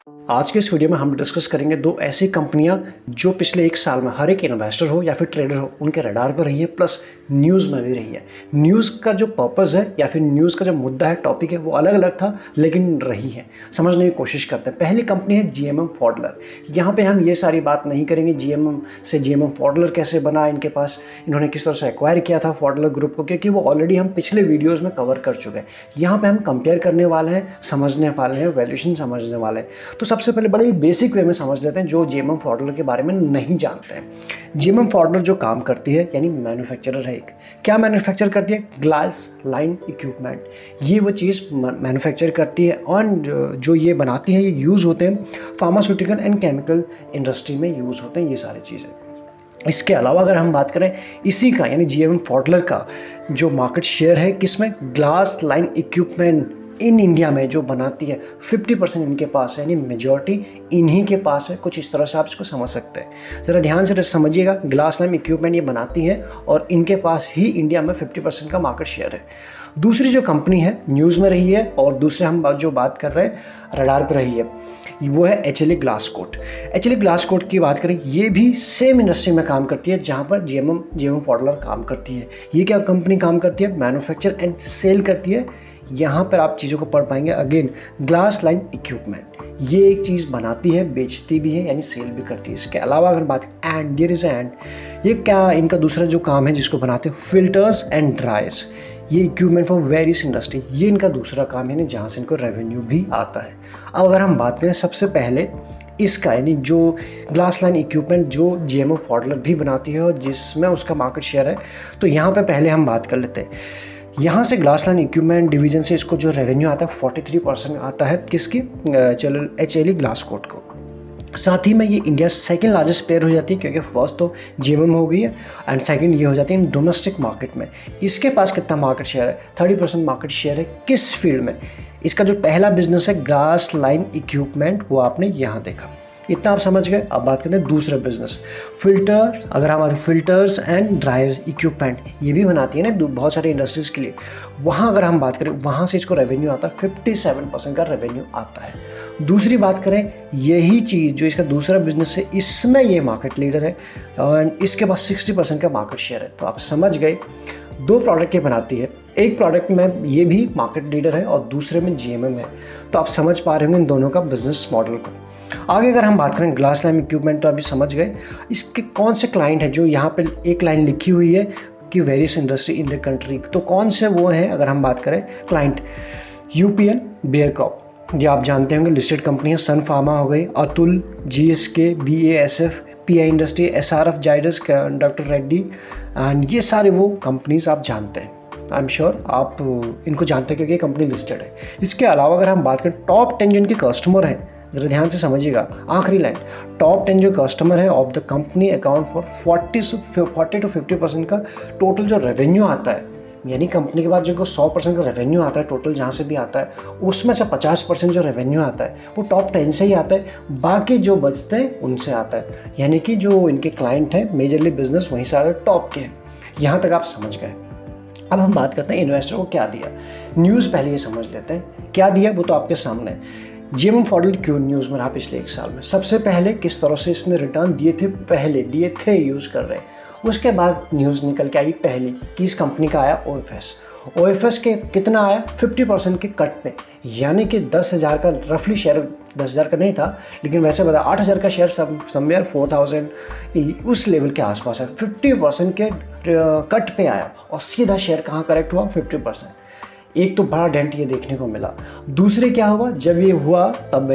आज के इस वीडियो में हम डिस्कस करेंगे दो ऐसी कंपनियां जो पिछले एक साल में हर एक इन्वेस्टर हो या फिर ट्रेडर हो उनके रडार पर रही है, प्लस न्यूज़ में भी रही है। न्यूज़ का जो पर्पस है या फिर न्यूज़ का जो मुद्दा है, टॉपिक है, वो अलग अलग था लेकिन रही है। समझने की कोशिश करते हैं। पहली कंपनी है जीएमएम फॉडलर। यहाँ पे हम ये सारी बात नहीं करेंगे जीएमएम से जीएमएम फॉडलर कैसे बना, इनके पास इन्होंने किस तरह से एक्वायर किया था फॉडलर ग्रुप को, क्योंकि वो ऑलरेडी हम पिछले वीडियोज़ में कवर कर चुके हैं। यहाँ पर हम कंपेयर करने वाले हैं, समझने वाले हैं, वैल्यूएशन समझने वाले हैं। तो सबसे पहले बड़े बेसिक वे में समझ लेते हैं जो जीएमएम फॉडलर के बारे में नहीं जानते हैं। जीएमएम फॉडलर जो काम करती है, यानी मैन्युफैक्चरर है एक। क्या मैन्युफैक्चर करती है? Glass line equipment. ये वो चीज़ मैन्युफैक्चर करती है और जो ये बनाती है ये यूज़ होते हैं फार्मास्यूटिकल एंड केमिकल इंडस्ट्री में यूज़ होते हैं ये सारी चीज़ें। इसके अलावा अगर हम बात करें इसी का यानी जीएमएम फॉडलर का जो मार्केट शेयर है किसमें, glass line equipment in India में जो बनाती है 50% इनके पास है, यानी मेजॉरिटी इन्हीं के पास है। कुछ इस तरह से आप इसको समझ सकते हैं। ज़रा ध्यान से समझिएगा, ग्लास लाइन इक्विपमेंट ये बनाती है और इनके पास ही इंडिया में 50% का मार्केट शेयर है। दूसरी जो कंपनी है न्यूज़ में रही है और दूसरे हम जो बात कर रहे हैं रडार पर रही है, वो है एचएलई ग्लासकोट। एचएलई ग्लासकोट की बात करें, ये भी सेम इंडस्ट्री में काम करती है जहाँ पर जीएमएम फॉडलर काम करती है। ये क्या कंपनी काम करती है? मैन्युफैक्चर एंड सेल करती है। यहाँ पर आप चीज़ों को पढ़ पाएंगे। अगेन ग्लास लाइन इक्विपमेंट, ये एक चीज़ बनाती है, बेचती भी है, यानी सेल भी करती है। इसके अलावा अगर बात एंड देयर इज एंड, ये क्या इनका दूसरा जो काम है जिसको बनाते हैं फिल्टर्स एंड ड्रायर्स, ये इक्विपमेंट फॉर वेरियस इंडस्ट्री, ये इनका दूसरा काम है, जहाँ से इनको रेवेन्यू भी आता है। अब अगर हम बात करें सबसे पहले इसका, यानी जो ग्लास लाइन इक्विपमेंट जो जीएमएम फॉडलर भी बनाती है और जिसमें उसका मार्केट शेयर है, तो यहाँ पे पहले हम बात कर लेते हैं। यहाँ से ग्लास लाइन इक्विपमेंट डिवीजन से इसको जो रेवेन्यू आता है 43% आता है किसकी, चलो एचएलई ग्लासकोट को। साथ ही में ये इंडिया सेकंड लार्जेस्ट प्लेयर हो जाती है, क्योंकि फर्स्ट तो जीएमएम हो गई है एंड सेकंड ये हो जाती है डोमेस्टिक मार्केट में। इसके पास कितना मार्केट शेयर है? 30% मार्केट शेयर है। किस फील्ड में? इसका जो पहला बिजनेस है ग्लास लाइन इक्विपमेंट, वो आपने यहाँ देखा। इतना आप समझ गए। अब बात करते हैं दूसरा बिजनेस, फिल्टर। अगर हम आते फिल्टर्स एंड ड्रायर्स इक्विपमेंट, ये भी बनाती है ना बहुत सारे इंडस्ट्रीज़ के लिए। वहाँ अगर हम बात करें, वहाँ से इसको रेवेन्यू आता है 57% का रेवेन्यू आता है। दूसरी बात करें, यही चीज़ जो इसका दूसरा बिजनेस है, इसमें ये मार्केट लीडर है और इसके पास 60% का मार्केट शेयर है। तो आप समझ गए, दो प्रोडक्ट ये बनाती है, एक प्रोडक्ट में ये भी मार्केट लीडर है और दूसरे में जीएमएम है। तो आप समझ पा रहे होंगे इन दोनों का बिजनेस मॉडल को। आगे अगर हम बात करें ग्लास लाइन इक्विपमेंट, तो अभी समझ गए इसके कौन से क्लाइंट है। जो यहाँ पे एक लाइन लिखी हुई है कि various industry in the country, तो कौन से वो हैं? अगर हम बात करें क्लाइंट, यूपीएल, बेयर क्रॉप, ये आप जानते होंगे लिस्टेड कंपनी है। सन फार्मा हो गई, Atul, GSK, BASF, pi industry, SRF, Zydus, doctor Reddy, and ये सारे वो कंपनीज आप जानते हैं। आई एम श्योर आप इनको जानते हैं क्योंकि ये कंपनी लिस्टेड है। इसके अलावा अगर हम बात करें टॉप 10 जिनके कस्टमर हैं, जरा ध्यान से समझिएगा, आखिरी लाइन, टॉप 10 जो कस्टमर है of the company account for 40 to 50% का टोटल जो रेवेन्यू आता है, यानी कंपनी के बाद जो 100% का रेवेन्यू आता है टोटल जहाँ से भी आता है, उसमें से 50% जो रेवेन्यू आता है वो टॉप 10 से ही आता है, बाकी जो बचते हैं उनसे आता है। यानी कि जो इनके क्लाइंट हैं मेजरली बिजनेस वहीं से आ रहे टॉप के हैं। यहाँ तक आप समझ गए। अब हम बात करते हैं इन्वेस्टर को क्या दिया। न्यूज़ पहले ये समझ लेते हैं क्या दिया, वो तो आपके सामने है। जीएमएम फॉडलर क्यों न्यूज़ में रहा पिछले एक साल में? सबसे पहले किस तरह से इसने रिटर्न दिए थे, पहले दिए थे यूज़ कर रहे हैं। उसके बाद न्यूज़ निकल के आई पहली कि इस कंपनी का आया ओएफएस के कितना आया 50% के कट पे, यानी कि 10,000 का रफली शेयर, 10,000 का नहीं था लेकिन वैसे बता 8,000 का शेयर समवेयर 4,000 उस लेवल के आसपास है। 50% के कट पे आया और सीधा शेयर कहाँ करेक्ट हुआ 50%। एक तो बड़ा डेंट ये देखने को मिला। दूसरे क्या हुआ, जब ये हुआ तब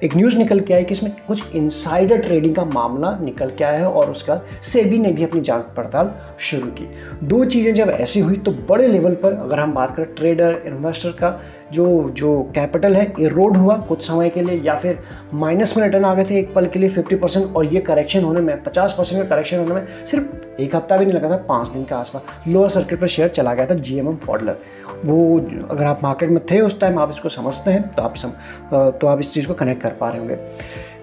एक न्यूज़ निकल के आई कि इसमें कुछ इनसाइडर ट्रेडिंग का मामला निकल के आया है और उसका सेबी ने भी अपनी जांच पड़ताल शुरू की। दो चीज़ें जब ऐसी हुई तो बड़े लेवल पर अगर हम बात करें ट्रेडर इन्वेस्टर का जो कैपिटल है इरोड हुआ कुछ समय के लिए, या फिर माइनस में रिटर्न आ गए थे एक पल के लिए 50%, और ये करेक्शन होने में 50% का करेक्शन होने में सिर्फ एक हफ्ता भी नहीं लगा था, 5 दिन के आसपास लोअर सर्किट पर शेयर चला गया था जीएमएम फॉडलर। वो अगर आप मार्केट में थे उस टाइम, आप इसको समझते हैं तो आप इस चीज़ को कनेक्ट कर पा रहे होंगे।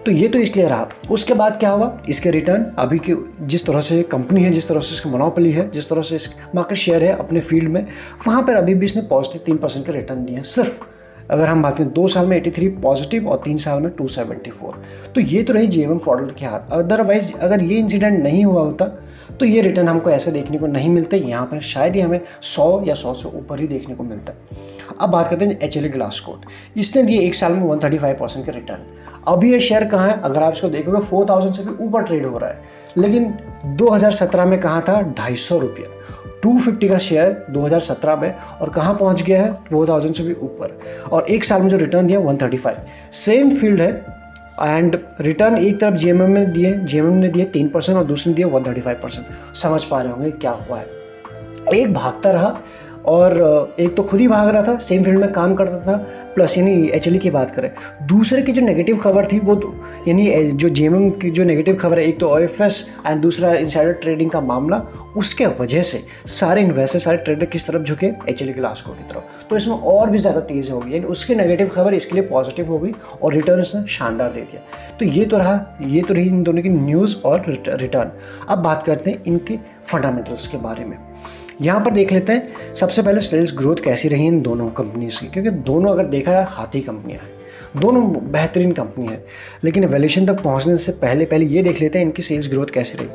तो ये तो इसलिए रहा। उसके बाद क्या हुआ, इसके रिटर्न अभी के जिस तरह से कंपनी है, जिस तरह से इसका मोनोपोली है, जिस तरह से इस मार्केट शेयर है अपने फील्ड में, वहाँ पर अभी भी इसने पॉजिटिव 3% के रिटर्न दिए हैं सिर्फ। अगर हम बात करें 2 साल में 83 पॉजिटिव और 3 साल में 274। तो ये तो रही जेएमएम फ्रॉडलर के हाथ। अदरवाइज अगर ये इंसिडेंट नहीं हुआ होता तो ये रिटर्न हमको ऐसे देखने को नहीं मिलते। यहाँ पर शायद ही हमें 100 या 100 से ऊपर ही देखने को मिलता है। अब बात करते हैं HLA ग्लासकोट। इसने दिए एक साल में 135% के रिटर्न। अभी ये शेयर कहाँ है, अगर आप इसको देखोगे 4000 से भी ऊपर ट्रेड हो रहा है, लेकिन 2017 में कहाँ था, 250 रुपया। 250 का शेयर 2017 में, और कहाँ पहुँच गया है, 4000 से भी ऊपर। और एक साल में जो रिटर्न दिया 135। सेम फील्ड है एंड रिटर्न एक तरफ जेएमएम ने दिए 3% और दूसरे ने दिए 135%। समझ पा रहे होंगे क्या हुआ है। एक भागता रहा और एक तो खुद ही भाग रहा था, सेम फील्ड में काम करता था, प्लस यानी HLA की बात करें, दूसरे की जो नेगेटिव खबर थी वो तो यानी जो जेएमएम की जो नेगेटिव खबर है, एक तो OFS एंड दूसरा इनसाइडर ट्रेडिंग का मामला, उसके वजह से सारे इन्वेस्टर सारे ट्रेडर किस तरफ झुके, HLA ग्लासकोट की तरफ। तो इसमें और भी ज़्यादा तेज़ होगी, यानी उसकी नेगेटिव खबर इसके लिए पॉजिटिव हो गई और रिटर्न उसने शानदार दे दिया। तो ये तो रही इन दोनों की न्यूज़ और रिटर्न। अब बात करते हैं इनके फंडामेंटल्स के बारे में। यहाँ पर देख लेते हैं सबसे पहले सेल्स ग्रोथ कैसी रही इन दोनों कंपनीज की, क्योंकि दोनों अगर देखा जाए हाथी कंपनियाँ हैं, दोनों बेहतरीन कंपनी है। लेकिन वैल्यूएशन तक पहुँचने से पहले ये देख लेते हैं इनकी सेल्स ग्रोथ कैसी रही।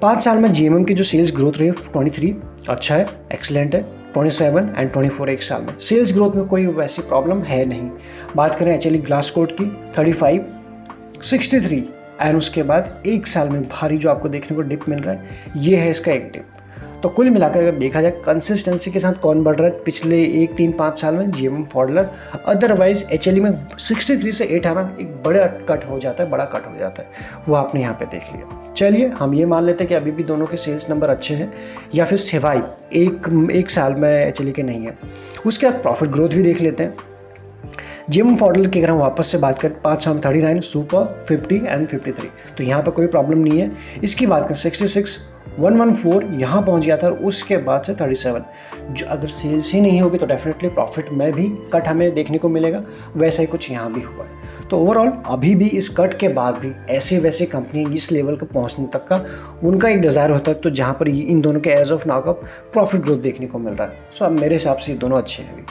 5 साल में जेएमएम की जो सेल्स ग्रोथ रही 23 अच्छा है, एक्सलेंट है, 27 एंड 24 एक साल में। सेल्स ग्रोथ में कोई वैसी प्रॉब्लम है नहीं। बात करें HLA ग्लासकोट की 35, 63 एंड उसके बाद एक साल में भारी जो आपको देखने को डिप मिल रहा है, ये है इसका एक डिप। तो कुल मिलाकर अगर देखा जाए कंसिस्टेंसी के साथ कौन बढ़ रहा है पिछले 1, 3, 5 साल में, जेएमएम फ्रॉडलर। अदरवाइज HLA में 63 से 8 आना एक बड़ा कट हो जाता है, वो आपने यहाँ पे देख लिया। चलिए हम ये मान लेते हैं कि अभी भी दोनों के सेल्स नंबर अच्छे हैं, या फिर सिवाय एक साल में HLA के नहीं है। उसके बाद प्रॉफिट ग्रोथ भी देख लेते हैं। जेएमएम फ्रॉडलर की अगर हम वापस से बात करें 5 साल में 39, सुपर 50 एंड 53, तो यहाँ पर कोई प्रॉब्लम नहीं है। इसकी बात करें 66, 114 यहाँ पहुँच गया था, और उसके बाद से 37। जो अगर सेल्स ही नहीं होगी तो डेफिनेटली प्रॉफिट में भी कट हमें देखने को मिलेगा। वैसा ही कुछ यहाँ भी हुआ है। तो ओवरऑल अभी भी इस कट के बाद भी ऐसे वैसे कंपनी इस लेवल को पहुँचने तक का उनका एक डिज़ायर होता है, तो जहाँ पर इन दोनों के एज ऑफ नाउ का प्रॉफिट ग्रोथ देखने को मिल रहा है। सो अब मेरे हिसाब से ये दोनों अच्छे हैं अभी।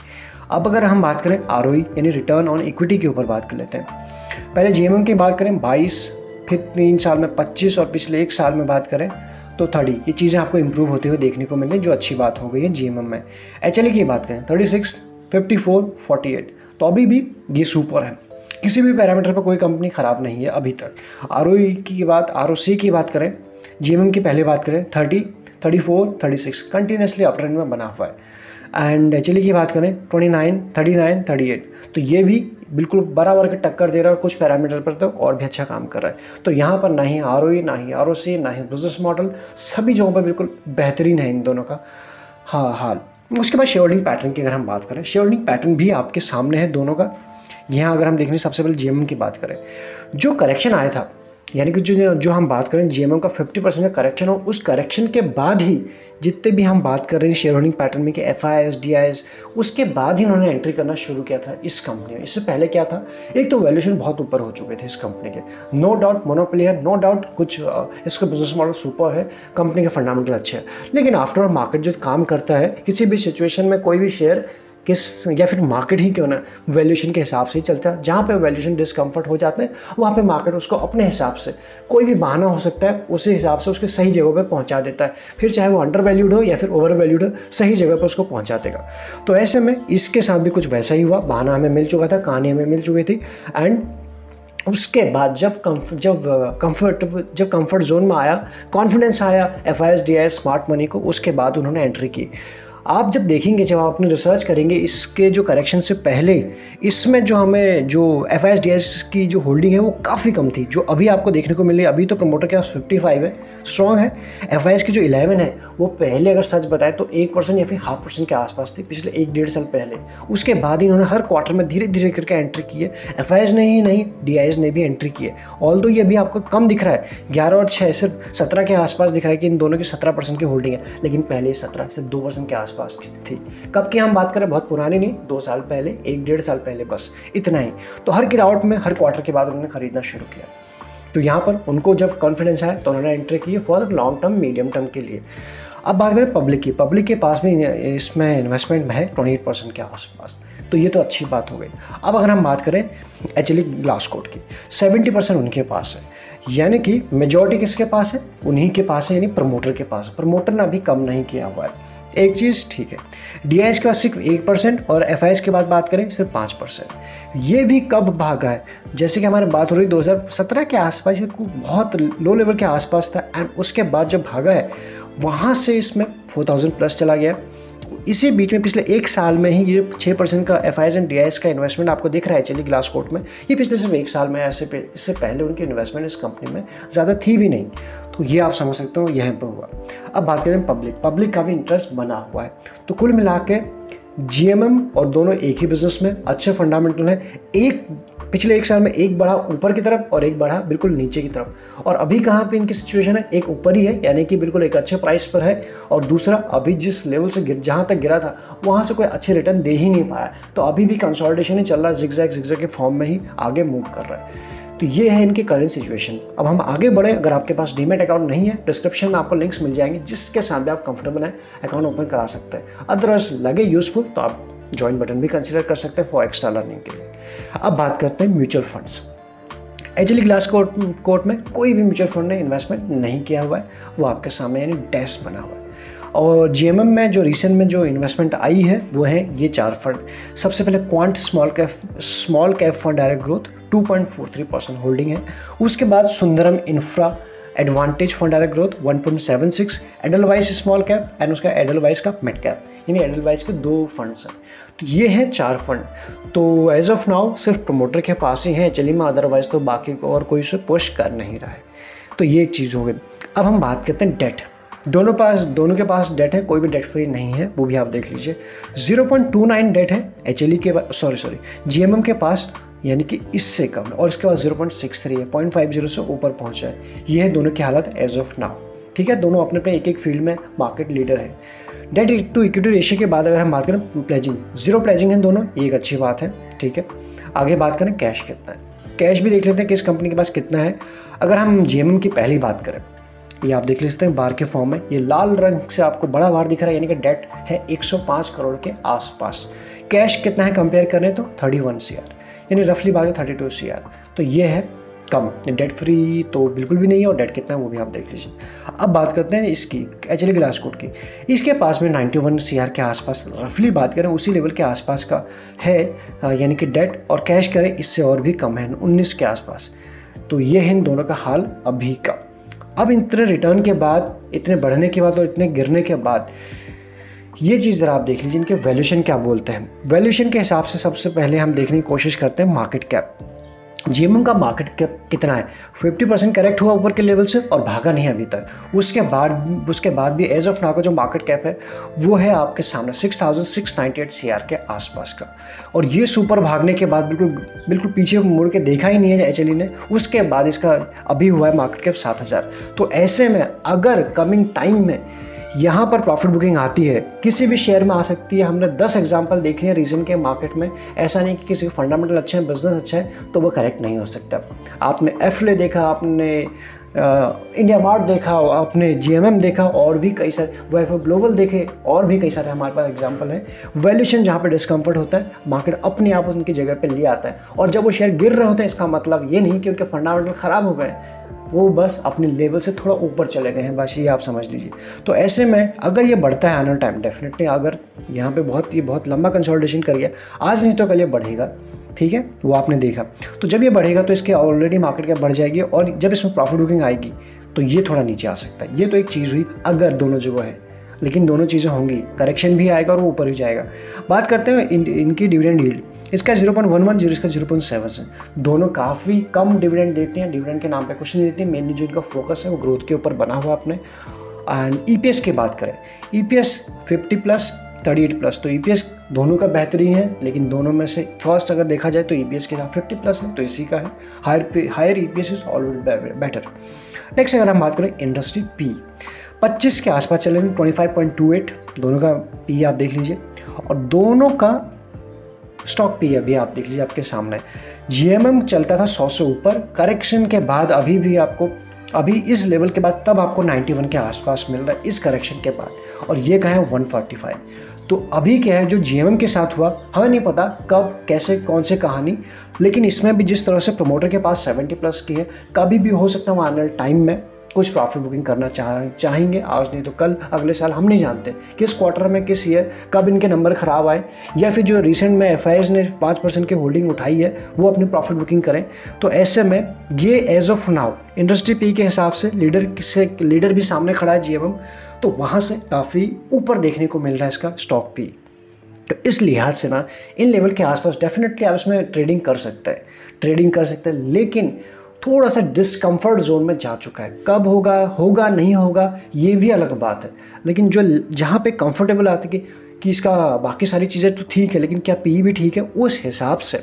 अब अगर हम बात करें ROE यानी रिटर्न ऑन इक्विटी के ऊपर बात कर लेते हैं। पहले जेएमएम की बात करें 22, फिर 3 साल में 25 और पिछले एक साल में बात करें तो 30। ये चीज़ें आपको इंप्रूव होते हुए देखने को मिल रही है, जो अच्छी बात हो गई है जेएमएम में। HLA की बात करें 36, 54, 48, तो अभी भी ये सुपर है। किसी भी पैरामीटर पर कोई कंपनी ख़राब नहीं है अभी तक। ROE की बात, ROC की बात करें, जेएमएम की पहले बात करें 30, 34, 36 कंटिन्यूसली अप ट्रेंड में बना हुआ है। एंड HLA की बात करें 29, 39, 38, तो ये भी बिल्कुल बराबर के टक्कर दे रहा है और कुछ पैरामीटर पर तो और भी अच्छा काम कर रहा है। तो यहाँ पर ना ही ROE, ना ही ROC, ना ही बिजनेस मॉडल, सभी जगहों पर बिल्कुल बेहतरीन है इन दोनों का हाल। उसके बाद शेयर होल्डिंग पैटर्न की अगर हम बात करें, शेयर होल्डिंग पैटर्न भी आपके सामने है दोनों का। यहाँ अगर हम देखें सबसे पहले जेएमएम की बात करें, जो करेक्शन आया था, यानी कि जो हम बात करें जेएमएम का 50% का करेक्शन हो, उस करेक्शन के बाद ही जितने भी हम बात कर रहे हैं शेयर होल्डिंग पैटर्न में कि FIIs, DIs, उसके बाद ही इन्होंने एंट्री करना शुरू किया था इस कंपनी में। इससे पहले क्या था, एक तो वैल्यूएशन बहुत ऊपर हो चुके थे इस कंपनी के, नो डाउट मोनोपोली है, नो डाउट कुछ इसका बिजनेस मॉडल सुपर है, कंपनी के फंडामेंटल अच्छे हैं। लेकिन आफ्टर मार्केट जो काम करता है, किसी भी सिचुएशन में कोई भी शेयर या फिर मार्केट ही क्यों ना, वैल्यूएशन के हिसाब से ही चलता है। जहाँ पे वैल्यूएशन डिस्कम्फर्ट हो जाते हैं वहाँ पे मार्केट उसको अपने हिसाब से, कोई भी बहाना हो सकता है, उसी हिसाब से उसके सही जगह पे पहुँचा देता है। फिर चाहे वो अंडर वैल्यूड हो या फिर ओवर वैल्यूड हो, सही जगह पर उसको पहुँचा देगा। तो ऐसे में इसके साथ भी कुछ वैसा ही हुआ। बहाना हमें मिल चुका था, कहानी हमें मिल चुकी थी, एंड उसके बाद जब कंफर्ट जोन में आया, कॉन्फिडेंस आया FIIs, DIs, स्मार्ट मनी को, उसके बाद उन्होंने एंट्री की। आप जब देखेंगे, जब आप अपनी रिसर्च करेंगे इसके जो करेक्शन से पहले, इसमें जो हमें जो FIIs, DIs की जो होल्डिंग है वो काफ़ी कम थी, जो अभी आपको देखने को मिली। अभी तो प्रमोटर के पास 55 है, स्ट्रॉन्ग है। FIIs की जो 11 है वो पहले अगर सच बताए तो 1% या फिर 0.5% के आसपास थी पिछले 1-1.5 साल पहले। उसके बाद ही इन्होंने हर क्वार्टर में धीरे धीरे करके एंट्री की है। FIIs ने ही नहीं, DIs ने भी एंट्री की है। ऑल्दो ये अभी आपको कम दिख रहा है, 11 और 6 सिर्फ 17 के आसपास दिख रहा है कि इन दोनों की 17% की होल्डिंग है, लेकिन पहले 17 से 2% के आसपास थी। कब की हम बात करें, बहुत पुरानी नहीं, 2 साल पहले, 1-1.5 साल पहले, बस इतना ही। तो हर गिरावट में, हर क्वार्टर के बाद उन्होंने खरीदना शुरू किया। तो यहाँ पर उनको जब कॉन्फिडेंस आया तो उन्होंने एंट्री की for long term, medium term के लिए। अब बात करें पब्लिक के पास भी इसमें इन्वेस्टमेंट है 28% के आसपास, तो ये तो अच्छी बात हो गई। अब अगर हम बात करें HLE ग्लासकोट की, 70% उनके पास है, यानी कि मेजॉरिटी किसके पास है, उन्हीं के पास है, यानी प्रमोटर के पास। प्रमोटर ने अभी कम नहीं किया हुआ है, एक चीज़ ठीक है। DIS के पास सिर्फ 1% और FIS के बाद बात करें सिर्फ 5%। ये भी कब भागा है, जैसे कि हमारी बात हो रही 2017 के आसपास, बहुत लो लेवल के आसपास था, एंड उसके बाद जब भागा है वहाँ से इसमें 4000 प्लस चला गया। इसी बीच में पिछले एक साल में ही ये 6% का FIS एंड DIS का इन्वेस्टमेंट आपको दिख रहा है HLE ग्लासकोट में, ये पिछले सिर्फ एक साल में, इससे पहले उनकी इन्वेस्टमेंट इस कंपनी में ज़्यादा थी भी नहीं, तो ये आप समझ सकते हो यहाँ पर हुआ। अब बात करें पब्लिक का भी इंटरेस्ट बना हुआ है, तो कुल मिला के GMM और दोनों एक ही बिजनेस में अच्छे फंडामेंटल हैं। एक पिछले एक साल में एक बढ़ा ऊपर की तरफ और एक बढ़ा बिल्कुल नीचे की तरफ, और अभी कहाँ पे इनकी सिचुएशन है, एक ऊपर ही है, यानी कि बिल्कुल एक अच्छे प्राइस पर है, और दूसरा अभी जिस लेवल से जहाँ तक गिरा था वहाँ से कोई अच्छे रिटर्न दे ही नहीं पाया, तो अभी भी कंसोलिडेशन ही चल रहा है, जिगजैग के फॉर्म में ही आगे मूव कर रहा है। तो ये है इनकी करंट सिचुएशन। अब हम आगे बढ़े, अगर आपके पास डीमैट अकाउंट नहीं है, डिस्क्रिप्शन में आपको लिंक्स मिल जाएंगे जिसके साथ भी आप कंफर्टेबल हैं अकाउंट ओपन करा सकते हैं। अदरवाइज लगे यूजफुल तो आप ज्वाइन बटन भी कंसीडर कर सकते हैं फॉर एक्स्ट्रा लर्निंग के लिए। अब बात करते हैं म्यूचुअल फंड्स। HLE ग्लासकोट में कोई भी म्यूचुअल फंड ने इन्वेस्टमेंट नहीं किया हुआ है, वो आपके सामने यानी डैश बना हुआ है। और GMM में जो रिसेंट में जो इन्वेस्टमेंट आई है वो है ये 4 फंड। सबसे पहले quant small cap fund direct growth 2.43% holding है। उसके बाद Sundaram infra advantage fund direct growth 1.76, Edelweiss small cap and उसका एडलवाइज का मिड कैप, यानी एडलवाइज के 2 फंड्स हैं। तो ये हैं 4 फंड। तो एज ऑफ नाउ सिर्फ प्रमोटर के पास ही है HLE में, अदरवाइज तो बाकी को और कोई उसे पुश कर नहीं रहा है। तो ये एक चीज़ हो गई। अब हम बात करते हैं डेट। दोनों के पास डेट है, कोई भी डेट फ्री नहीं है, वो भी आप देख लीजिए। 0.29 डेट है HLE के GMM के पास, यानी कि इससे कम है, और इसके बाद 0.63 है, 0.50 से ऊपर पहुंचा है। ये है दोनों की हालत एज ऑफ नाउ, ठीक है। दोनों अपने अपने एक फील्ड में मार्केट लीडर है। डेट टू इक्विटी रेशियो के बाद अगर हम बात करें प्लेजिंग, 0 प्लेजिंग है दोनों, ये एक अच्छी बात है, ठीक है। आगे बात करें कैश कितना है, कैश भी देख लेते हैं किस कंपनी के पास कितना है। अगर हम GMM की पहली बात करें, ये आप देख लेते हैं बार के फॉर्म में, ये लाल रंग से आपको बड़ा बार दिख रहा है, यानी कि डेट है 105 करोड़ के आसपास। कैश कितना है कंपेयर करें तो 31 CR, यानी रफली बात है 32 CR। तो ये है कम, डेट फ्री तो बिल्कुल भी नहीं है, और डेट कितना है वो भी आप देख लीजिए। अब बात करते हैं इसकी HLE ग्लासकोट की। इसके पास में 91 CR के आसपास, रफली बात करें उसी लेवल के आसपास का है, यानी कि डेट और कैश करें इससे और भी कम है, 19 के आसपास। तो ये है इन दोनों का हाल अभी का। अब इतने रिटर्न के बाद, इतने बढ़ने के बाद और इतने गिरने के बाद, ये चीज़ ज़रा आप देख लीजिए इनके वैल्यूएशन क्या बोलते हैं। वैल्यूएशन के हिसाब से सबसे पहले हम देखने की कोशिश करते हैं मार्केट कैप। GMM का मार्केट कैप कितना है, 50% करेक्ट हुआ ऊपर के लेवल से और भागा नहीं अभी तक। उसके बाद भी एज ऑफ नाउ का जो मार्केट कैप है वो है आपके सामने 6698 CR के आसपास का, और ये सुपर भागने के बाद बिल्कुल पीछे मुड़ के देखा ही नहीं है HLE ने। उसके बाद इसका अभी हुआ है मार्केट कैप 7000। तो ऐसे में अगर कमिंग टाइम में यहाँ पर प्रॉफिट बुकिंग आती है, किसी भी शेयर में आ सकती है। हमने 10 एग्जांपल देख लिए रीजन के मार्केट में। ऐसा नहीं कि किसी का फंडामेंटल अच्छा है, बिजनेस अच्छा है तो वो करेक्ट नहीं हो सकता। आपने एफले देखा, आपने इंडिया मार्ट देखा, आपने GMM देखा, और भी कई सारे वैभव ग्लोबल देखे, और भी कई सारे हमारे पास एग्जांपल हैं। वैल्यूएशन जहाँ पे डिस्कम्फर्ट होता है, मार्केट अपने आप उनकी जगह पे ले आता है, और जब वो शेयर गिर रहे होते हैं इसका मतलब ये नहीं कि उनके फंडामेंटल ख़राब हो गए, वो बस अपने लेवल से थोड़ा ऊपर चले गए हैं, बस ये आप समझ लीजिए। तो ऐसे में अगर ये बढ़ता है आने टाइम, डेफिनेटली अगर यहाँ पे बहुत लंबा कंसोलिडेशन कर गया, आज नहीं तो कल ये बढ़ेगा, ठीक है, वो आपने देखा। तो जब ये बढ़ेगा तो इसके ऑलरेडी मार्केट कैप बढ़ जाएगी, और जब इसमें प्रॉफिट बुकिंग आएगी तो ये थोड़ा नीचे आ सकता है। ये तो एक चीज़ हुई अगर दोनों जगह है, लेकिन दोनों चीज़ें होंगी, करेक्शन भी आएगा और वो ऊपर भी जाएगा। बात करते हैं इनकी डिविडेंड यील्ड। इसका 0.11 इसका 0.7 है। दोनों काफ़ी कम डिविडेंड देते हैं, डिविडेंड के नाम पे कुछ नहीं देते। मेनली जो इनका फोकस है वो ग्रोथ के ऊपर बना हुआ अपने। एंड EPS की बात करें, EPS 50+, 38+, तो EPS दोनों का बेहतरीन है, लेकिन दोनों में से फर्स्ट अगर देखा जाए तो EPS के साथ 50+ है, तो इसी का है। Higher EPS is always better. Next अगर हम बात करें इंडस्ट्री P, 25 के आसपास चले, 25.28 दोनों का P आप देख लीजिए, और दोनों का स्टॉक P अभी आप देख लीजिए आपके सामने। GMM चलता था 100 से ऊपर, करेक्शन के बाद अभी भी आपको अभी इस लेवल के बाद तब आपको 91 के आसपास मिल रहा है इस करेक्शन के बाद, और ये कहा है 145। तो अभी क्या है जो GMM के साथ हुआ, हमें नहीं पता कब कैसे कौन से कहानी, लेकिन इसमें भी जिस तरह से प्रमोटर के पास 70+ की है, कभी भी हो सकता है वो आने वाले टाइम में कुछ प्रॉफिट बुकिंग करना चाहेंगे, आज नहीं तो कल, अगले साल, हम नहीं जानते किस क्वार्टर में, किस ईयर, कब इनके नंबर ख़राब आए, या फिर जो रिसेंट में FIS ने 5% की होल्डिंग उठाई है वो अपनी प्रॉफिट बुकिंग करें। तो ऐसे में ये as of now industry P के हिसाब से लीडर भी सामने खड़ा है GMM, तो वहाँ से काफ़ी ऊपर देखने को मिल रहा है इसका स्टॉक पी। तो इस लिहाज से ना इन लेवल के आसपास डेफिनेटली आप इसमें ट्रेडिंग कर सकते हैं, लेकिन थोड़ा सा डिस्कम्फर्ट जोन में जा चुका है। कब होगा नहीं होगा ये भी अलग बात है, लेकिन जो जहाँ पे कंफर्टेबल आती है कि इसका बाकी सारी चीज़ें तो ठीक है लेकिन क्या पी भी ठीक है, उस हिसाब से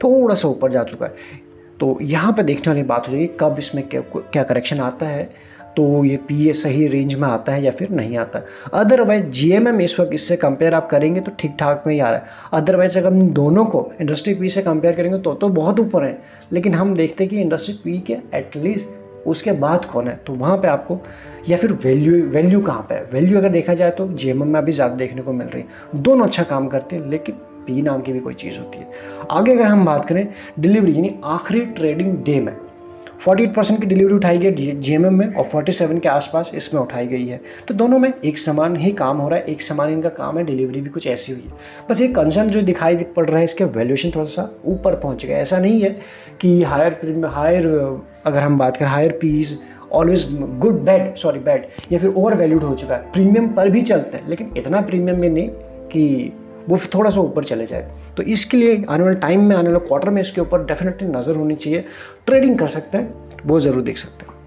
थोड़ा सा ऊपर जा चुका है। तो यहाँ पे देखने वाली बात हो जाएगी कब इसमें क्या करेक्शन आता है, तो ये पी सही रेंज में आता है या फिर नहीं आता। अदरवाइज GMM इस वक्त इससे कंपेयर आप करेंगे तो ठीक ठाक में ही आ रहा है। अदरवाइज अगर हम दोनों को इंडस्ट्री पी से कंपेयर करेंगे तो बहुत ऊपर है, लेकिन हम देखते हैं कि इंडस्ट्री पी के एटलीस्ट उसके बाद कौन है, तो वहाँ पे आपको, या फिर वैल्यू कहाँ पे है, वैल्यू अगर देखा जाए तो GMM में अभी ज़्यादा देखने को मिल रही है। दोनों अच्छा काम करते हैं, लेकिन पी नाम की भी कोई चीज़ होती है। आगे अगर हम बात करें डिलीवरी, यानी आखिरी ट्रेडिंग डे में 48% की डिलीवरी उठाई गई GMM में और 47 के आसपास इसमें उठाई गई है। तो दोनों में एक समान ही काम हो रहा है, एक समान इनका काम है, डिलीवरी भी कुछ ऐसी हुई है। बस एक कंसर्न जो दिखाई पड़ रहा है, इसके वैल्यूएशन थोड़ा सा ऊपर पहुंच गया। ऐसा नहीं है कि हायर अगर हम बात करें हायर पीस ऑलवेज बैड या फिर ओवर वैल्यूड हो चुका है। प्रीमियम पर भी चलते हैं, लेकिन इतना प्रीमियम में नहीं कि वो थोड़ा सा ऊपर चले जाए। तो इसके लिए आने वाले टाइम में, आने वाले क्वार्टर में इसके ऊपर डेफिनेटली नज़र होनी चाहिए। ट्रेडिंग कर सकते हैं, वो ज़रूर देख सकते हैं।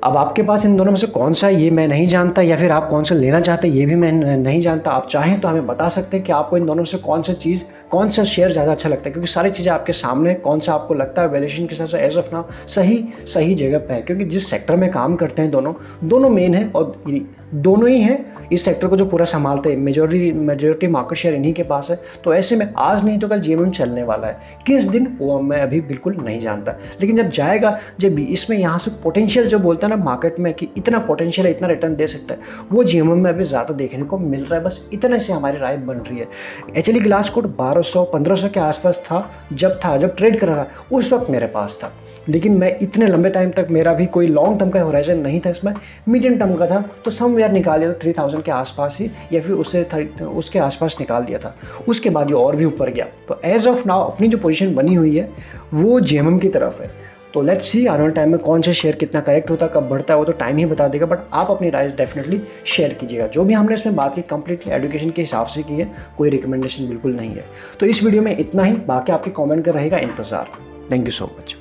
अब आपके पास इन दोनों में से कौन सा है ये मैं नहीं जानता, या फिर आप कौन सा लेना चाहते हैं ये भी मैं नहीं जानता। आप चाहें तो हमें बता सकते हैं कि आपको इन दोनों में से कौन सा शेयर ज़्यादा अच्छा लगता है, क्योंकि सारी चीज़ें आपके सामने, कौन सा आपको लगता है वैल्यूएशन के हिसाब से एज ऑफ नाउ सही जगह पे है। क्योंकि जिस सेक्टर में काम करते हैं दोनों मेन है, और दोनों ही हैं इस सेक्टर को जो पूरा संभालते हैं। मेजोरिटी मार्केट शेयर इन्हीं के पास है। तो ऐसे में आज नहीं तो कल GMM चलने वाला है, किस दिन वो मैं अभी बिल्कुल नहीं जानता। लेकिन जब जाएगा, जब इसमें यहाँ से पोटेंशियल जो बोलते हैं ना मार्केट में कि इतना पोटेंशियल है, इतना रिटर्न दे सकता है, वो GMM में अभी ज़्यादा देखने को मिल रहा है। बस इतने से हमारी राय बन रही है। HLE ग्लास कोड 1200-1500 के आसपास था जब ट्रेड कर रहा था, उस वक्त मेरे पास था। लेकिन मैं इतने लंबे टाइम तक, मेरा भी कोई लॉन्ग टर्म का होराइजन नहीं था इसमें, मीडियम टर्म का था। तो समवेयर निकाल दिया था 3000 के आसपास ही, या फिर उसके आसपास निकाल दिया था। उसके बाद ये और भी ऊपर गया। तो एज ऑफ नाउ अपनी जो पोजीशन बनी हुई है वो GMM की तरफ है। तो लेट्स सी आने वाले टाइम में कौन सा शेयर कितना करेक्ट होता है, कब बढ़ता है, वो तो टाइम ही बता देगा। बट आप अपनी राय डेफिनेटली शेयर कीजिएगा। जो भी हमने इसमें बात की कंप्लीटली एजुकेशन के हिसाब से की है, कोई रिकमेंडेशन बिल्कुल नहीं है। तो इस वीडियो में इतना ही, बाकी आपके कमेंट का रहेगा इंतजार। Thank you so much.